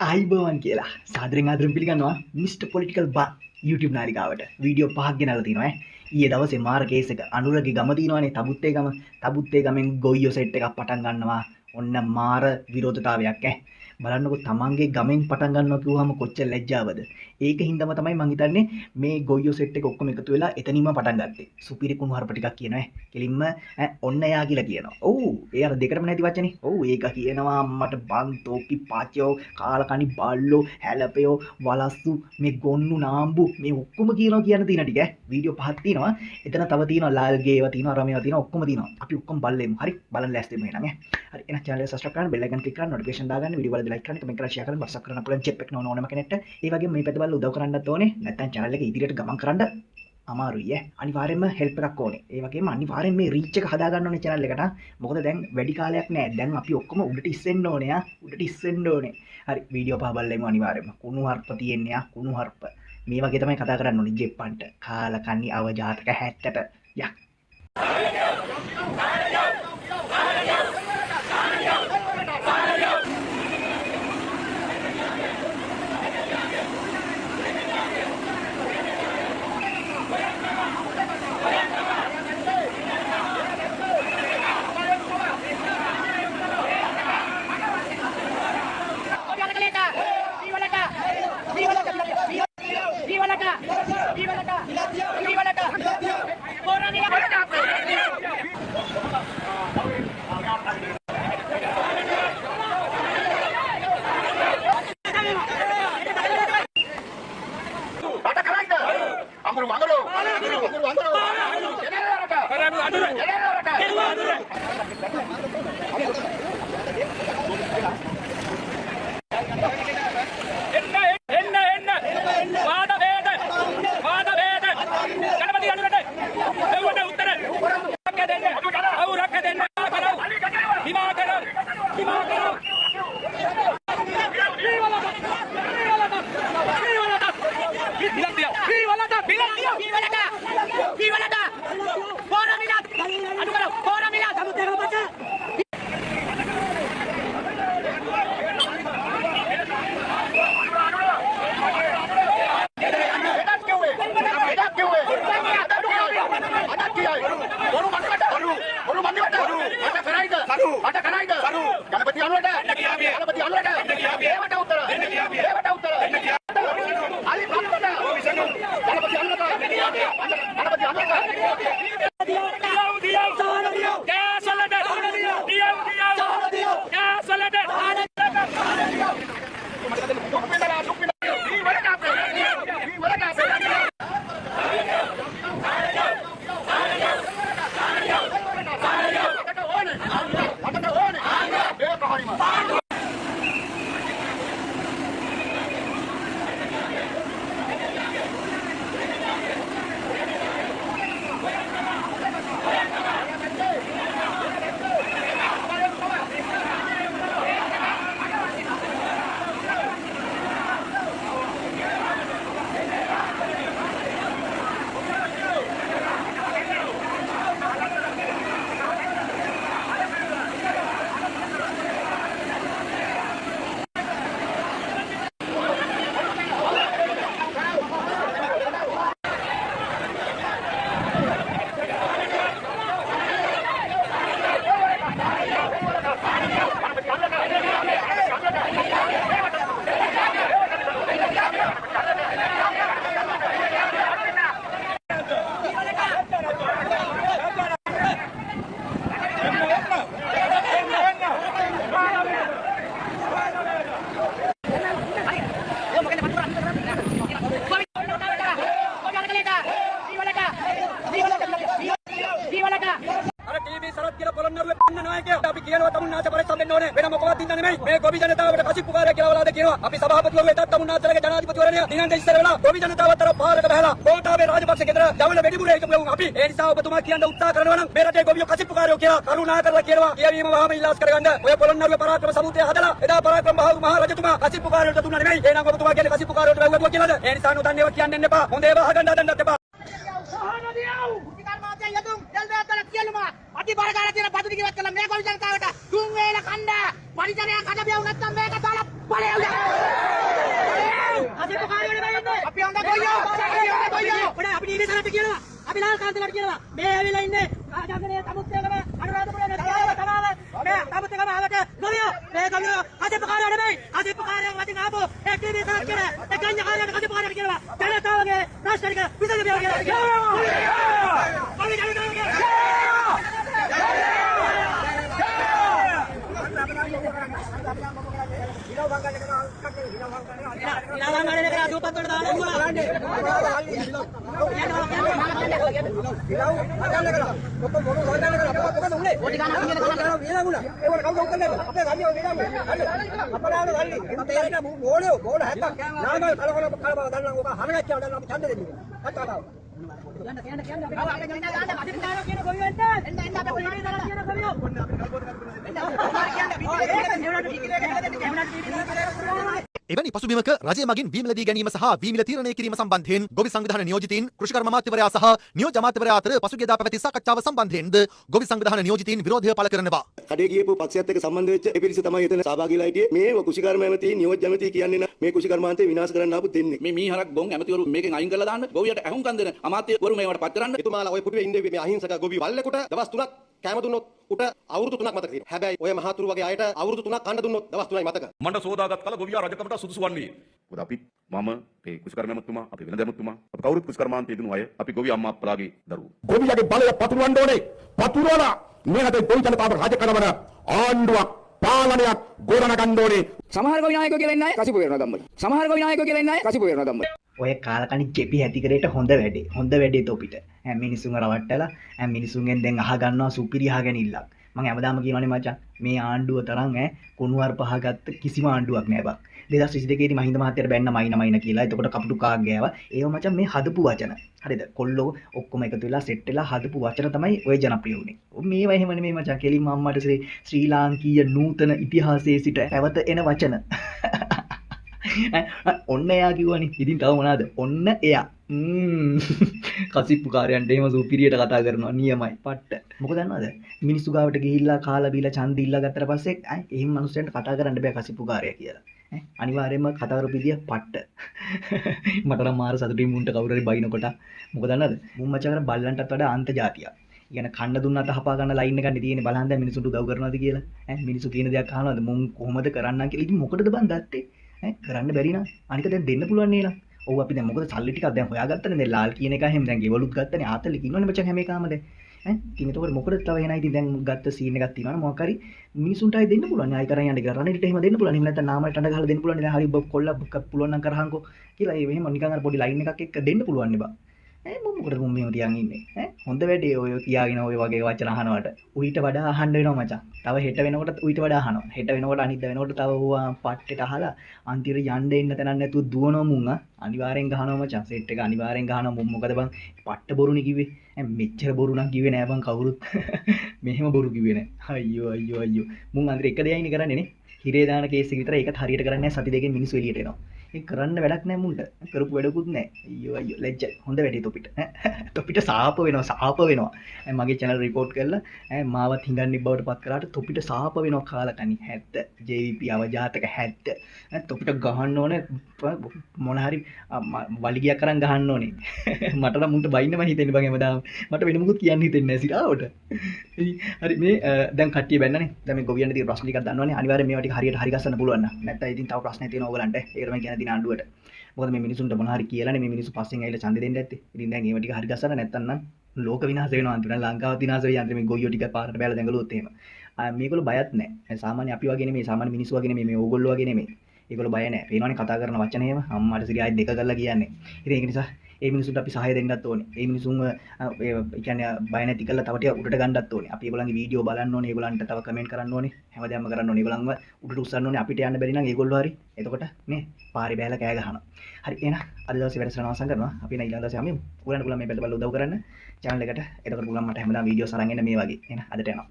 ආයිබෝවන් කියලා සාදරෙන් ආදරෙන් පිළිගන්නවා මිස්ටර් පොලිටිකල් බා YouTube නාලිකාවට වීඩියෝ 5ක් ගෙනල්ලා තිනවා ඊයේ දවසේ මාර කේස් එක අනුරගේ ගම තිනවනේ තබුත්තේ ගමෙන් ගොයියෝ සෙට් එකක් පටන් ගන්නවා ඔන්න මාර විරෝධතාවයක් බලන්නකො තමන්ගේ ගමෙන් පටන් ගන්නවා කිව්වම කොච්චර ලැජ්ජාවද ඒක හින්දාම තමයි මං හිතන්නේ මේ ගොයියෝ සෙට් එක ඔක්කොම එකතු වෙලා එතනින්ම පටන් ගත්තේ සුපිරි කුණු හරප ටිකක් කියනවා කෙලින්ම ඔන්න යා කියලා කියනවා ඔව් ඒ අර දෙකටම නැති වචනේ ඔව් ඒක කියනවා අම්මට බන්තෝ පිපාචෝ කාලකණි බල්ලෝ හැලපයෝ වලස්සු මේ ගොන්නු නාම්බු මේ ඔක්කොම කියනවා කියන තියෙන ටික වීඩියෝ පහක් තියෙනවා එතන තව තියෙනවා ලාල්ගේ ඒවා තියෙනවා රමේවා තියෙනවා ඔක්කොම තියෙනවා අපි ඔක්කොම බලලෙමු හරි බලන්න ලෑස්ති වෙමු එහෙනම් හරි එහෙනම් channel එක subscribe කරන්න bell icon click කරන්න notification දාගන්න වීඩියෝ වලදී like කරන්න comment කරන්න share කරන්න WhatsApp කරන්න පුළුවන් chat එක ඕනම කෙනෙක්ට ඒ වගේම මේ පැත්ත බලලා උදව් කරන්නත් ඕනේ නැත්නම් channel එක ඉදිරියට ගමන් කරන්න අමාරුයි අනිවාර්යෙන්ම help එකක් ඕනේ ඒ වගේම අනිවාර්යෙන් මේ reach එක හදා ගන්න ඕනේ channel එකට මොකද දැන් වැඩි කාලයක් නෑ දැන් අපි ඔක්කොම උඩට ඉස්සෙන්න ඕනේ උඩට ඉස්සෙන්න ඕනේ හරි වීඩියෝ පහ බලලෙමු අනිවාර්යෙන්ම කුණු හර්ප තියෙන්නේ කුණු හර්ප මේ වගේ තමයි කතා කරන්න ඕනේ ජෙප්පන්ට කාලකන්ණි අවජාතක 70ට යක් අපි කියනවා තමුන්නාස පරිස්සම් වෙන්න ඕනේ වෙන මොකවත් ඉන්න නෙමෙයි මේ ගොවි ජනතාවට කසිප්පු කාර්යය කියලා වලාද කියනවා අපි සභාපතිවරු වෙතත් තමුන්නාසලගේ ජනාධිපතිවරණය දිනන්ට ඉස්සර වෙලා ගොවි ජනතාව අතර පාරක බහලා ගෝඨාභය රාජපක්ෂ ගෙදර දවල වෙඩිමුරේ එකපු අපි ඒ නිසා ඔබතුමා කියන්න උත්සාහ කරනවා නම් මේ රටේ ගොවියෝ කසිප්පු කාර්යෝ කියලා කරුණාකරලා කියනවා කියවීම වහම ඉල්ලාස් කරගන්න ඔය පොළොන්නරුවේ පරාක්‍රම සමුද්‍රය හදලා එදා පරාක්‍රම මහ රජතුමා කසිප්පු කාර්යයට දුන්නා නෙමෙයි එහෙනම් ඔබතුමා කියන්නේ කසිප්පු කාර්යයට වැව්වුවා කියලාද ඒ නිසා නොදන්නේව කියන්න එපා හොඳ ඒවා අහගන්න හදන්නත් එපා අති බරගාලා තියෙන බදු ටික ඉවත් කළා මේ ගොවි ජනතාවට තුන් වේල කණ්ඩා පරිසරයක් හදපියව නැත්තම් මේක දාලා බලය ඔයාලට කියනවා අපි ලාල් කාන්තලට කියනවා මේ ඇවිල්ලා ඉන්නේ රාජාංගනේ තමුත්තේකම අනුරාධපුරේ තමාව මේ තමුත්තේකම ආවට ගොවියෝ මේ ගොවියෝ කසිප්පකාරයෝ නෙමෙයි කසිප්පකාරයෝ වදින ආපෝ ඒ ටීවී එකක් කියන ඒ ගංජාකාරයන්ට කසිප්පකාරයන්ට කියනවා ජනතාවගේ ප්‍රශ්නික විසඳුම එවැනි පසුබිමක රජය මගින් වීමිලදී ගැනීම සහ වීමිල තීරණය කිරීම සම්බන්ධයෙන් ගොවි සංවිධාන නියෝජිතයින් කෘෂිකර්ම අමාත්‍යවරයා සහ නියෝජ්‍ය අමාත්‍යවරයා අතර පසුගියදා පැවති සාකච්ඡාව සම්බන්ධයෙන්ද ගොවි සංවිධාන නියෝජිතයින් විරෝධය පළ කරනවා. කඩේ ගියපු පක්ෂයත් එක්ක සම්බන්ධ වෙච්ච ඒ පිරිස තමයි එතන සහභාගීලා හිටියේ. මේ කෘෂිකර්ම ඇමති නියෝජ්‍ය ඇමති කියන්නේ මේ කෘෂිකර්මාන්තේ විනාශ කරන්න ආපු දෙන්නේ. මේ මීහරක් ගොන් ඇමතිවරු මේකෙන් අයින් කරලා දාන්න ගොවියට ඇහුම්කන් දෙන අමාත්‍යවරු මේවට පත් කරන්න. එතුමාලා ඔය පුටුවේ ඉන්නේ මේ අහිංසක ගොවි වල්ලෙකුට දවස් 3ක් කැම දුන්නොත් උට අවුරුදු 3ක් මතක තියෙනවා. හැබැයි ඔය මහතුරු වගේ අයට අවුරුදු 3ක් කන්න දුන්නොත් දවස් 3යි මතක. මණ්ඩ සෝදාගත් කල ගොවියා රජකමට සුදුසු වන්නේ. මොකද අපි මම මේ කුෂිකර්ම ඇමතුමා අපි වෙන දැමතුමා අපි කවුරුත් කුෂිකර්මාන්තයේ දුණු අය අපි ගොවි අම්මා අප්පලාගේ දරුවෝ. ගොවියාගේ බලය පතුරවන්න ඕනේ. පතුරවලා මේ හදේ ගොවි ජනතාවට රජකරවන ආණ්ඩුවක් පාලනයක් ගොඩනගන්න ඕනේ. සමහර ගොවි නායකයෝ කියලා ඉන්නේ කසිප්පු වෙනවා ධම්මල. සමහර ගොවි නායකයෝ කියලා ඉන්නේ කසිප්පු වෙනවා ධම්මල. ඔය කාලකණි කෙපි හැතිකරේට හොඳ වැඩේ තොපිට මිනිසුන් රවට්ටලා මිනිසුන්ගෙන් දැන් අහගන්නවා සුපිරි අහගෙන ඉල්ලක්. මම හැමදාම කියනවානේ මචං මේ ආණ්ඩුව තරම් කුණුවර් පහගත්ත කිසිම ආණ්ඩුවක් නෑ බං. 2022 දී මහින්ද මහත්තයාට බැන්න මයින කියලා. එතකොට කපුටු කාක් ගෑවා. ඒව මචං මේ හදපු වචන. හරිද? කොල්ලෝ ඔක්කොම එකතු වෙලා සෙට් වෙලා හදපු වචන තමයි ඔය ජනප්‍රිය වුනේ. මේවා එහෙම නෙමෙයි මචං. කෙලින්ම අම්මට ශ්‍රී ලාංකීය නූතන ඉතිහාසයේ සිට පැවත එන වචන. ඔන්න එයා කිව්වනේ. ඉතින් තව මොනවාද? ඔන්න එයා. කසිප්පු කාර්යයන්ට එහෙම සුපිරියට කතා කරනවා නියමයි. පට්ට. මොකද දන්නවද? මිනිස්සු ගාවට ගිහිල්ලා කාලා බීලා ඡන්ද ඉල්ලා ගත්තට පස්සේ එහෙම මිනිස්සුන්ට කතා කරන්න බෑ කසිප්පු කාර්යය කියලා. අනිවාර්යයෙන්ම කතා කරපු විදිය පට්ට. මට නම් මාර සතුටින් මුන්ට කවුරු හරි බයිනකොට මොකද දන්නවද? මුන් මචං අර බල්ලන්ටත් වඩා අන්ත જાතියක්. ඉගෙන කන්න දුන්නත් අහපා ගන්න ලයින් එකක් තියෙන්නේ බලන්න දැන් මිනිස්සුන්ට උදව් කරනවද කියලා. මිනිස්සු කියන දේක් අහනවද? මුන් කොහොමද කරන්නම් කියලා. ඉතින් මොකටද බං ගත්තේ? කරන්න බැරි නම් අනික දැන් දෙන්න පුළුවන් නේද? ඔව් අපි දැන් මොකද සල්ලි ටිකක් දැන් හොයාගත්තනේ. දැන් ලාල් කියන එක හැම දැන් ගෙවලුත් ගත්තනේ. ආතල්ලි කින්නවනේ මචං හැම එකම දැන්. ඉතින් ඒතකොට මොකද තව එනයි ඉතින් දැන් ගත්ත සීන් එකක් තියෙනවනේ මොකක් හරි මිනිසුන්ට අය දෙන්න පුළුවන්. ආයි කරන් යන්න කියලා. රණිට එහෙම දෙන්න පුළුවන්. එහෙම නැත්නම් නාමලට අඬ ගහලා දෙන්න පුළුවන්. දැන් හරි කොල්ල පුළුවන් නම් කරහන්කෝ කියලා. ඒ මෙහෙම නිකන් අර පොඩි ලයින් එකක් එක්ක දෙන්න පුළුවන් නේ බා. මොකටද මුන් මෙහෙම තියන් ඉන්නේ? හොඳ වැඩේ ඔය කියාගෙන ඔය වගේ වචන අහනවට. උහිට වඩා අහන්න වෙනවා මචං. තව හෙට වෙනකොට උහිට වඩා අහනවා. හෙට වෙනකොට අනිද්දා වෙනකොට තව ඌවා පට්ටෙට අහලා අන්තිමට යන්න එන්න තැනක් නැතුව දුවනවා මුන් අනිවාර්යෙන් ගහනවා මචං. සෙට් එක අනිවාර්යෙන් ගහනවා මුන්. මොකද බං පට්ට බොරුනේ කිව්වේ. මෙච්චර බොරු නම් කිව්වේ නෑ බං කවුරුත්. මෙහෙම බොරු කිව්වේ නෑ. අයියෝ. මුන් අන්තිර එක දෙයයිනේ කරන්නේ නේ. හිරේ දාන කේස් එක විතර ඒකත් හරියට කරන්නේ නැහැ. සති දෙකකින් මිනිස්සු එළියට එනවා. ඒක කරන්න වැඩක් නැහැ මුන්ට. කරපු වැඩකුත් නැහැ. අයියෝ ලැජ්ජයි. හොඳ වැඩේ තොපිට. තොපිට සාප වෙනවා. මගේ channel report කරලා මාවත් හිඟන්නේ බවට පත් කරාට තොපිට සාප වෙනවා කාලකණි 70. JVP අවජාතක 70. තොපිට ගහන්න ඕනේ මොන හරි වලිගයක් කරන් ගහන්න ඕනේ. මට නම් මුන්ට බයින්නම හිතෙන්නේ බං හැමදාම. මට වෙන මොකුත් කියන්න හිතෙන්නේ නැහැ සිරාවට. හරි මේ දැන් කට්ටිය බැන්නනේ. දැන් මේ ගොවියන්ට තියෙන ප්‍රශ්න ටිකක් දන්නවනේ. අනිවාර්යෙන් මේවා ටික හරියට හරි ගස්සන්න පුළුවන් නම්. නැත්නම් ඉතින් තව ප්‍රශ්න තියෙනවා ඕගලන්ට. ඒකට මම කියන දින ආණ්ඩුවට. මොකද මේ මිනිසුන්ට මොන හරි කියලානේ මේ මිනිස්සු පස්සෙන් ඇවිල්ලා ඡන්දෙ දෙන්න ඇත්තේ. ඉතින් දැන් ඒව ටික හරි ගස්සන්න නැත්නම් නම් ලෝක විනාශ වෙනවා අන්තිමට. ලංකාව විනාශ වෙයි අන්තිමට මේ ගොයියෝ ටික පාරට බැලලා දැඟලුවොත් එහෙම. මේගොල්ලෝ බයත් නැහැ. සාමාන්‍ය අපි වගේ නෙමෙයි. සාමාන්‍ය මිනිස්සු වගේ නෙමෙයි. මේ ඕගොල්ලෝ වගේ නෙමෙයි. ඒගොල්ලෝ බය නැහැ. පේනවනේ කතා කරන වචන එහෙම. අම්මාට සිරි ආයෙත් දෙක කරලා කියන්නේ. ඉතින් ඒක නිසා ඒ මිනිසුන්ට අපි සහාය දෙන්නත් ඕනේ. ඒ මිනිසුන්ව ඒ කියන්නේ බය නැති කරලා තව ටික උඩට ගන්නත් ඕනේ. අපි ඒගොල්ලන්ගේ වීඩියෝ බලන්න ඕනේ. ඒගොල්ලන්ට තව කමෙන්ට් කරන්න ඕනේ. හැමදාම කරන්න ඕනේ. ඒගොල්ලන්ව උඩට උස්සන්න ඕනේ. අපිට යන්න බැරි නම් ඒගොල්ලෝ හරි. එතකොට නේ පාරේ බෑලා කෑ ගහනවා. හරි එහෙනම් අද දවසේ වැඩසටහන අවසන් කරනවා. අපි එන ඊළඟ දවසේ යමු. ඔයගොල්ලන්ට පුළුවන් මේ පැත්ත බලලා උදව් කරන්න channel එකට. එතකොට පුළුවන් මට හැමදාම වීඩියෝස් අරන් එන්න මේ වගේ. එහෙනම් අදට යනවා.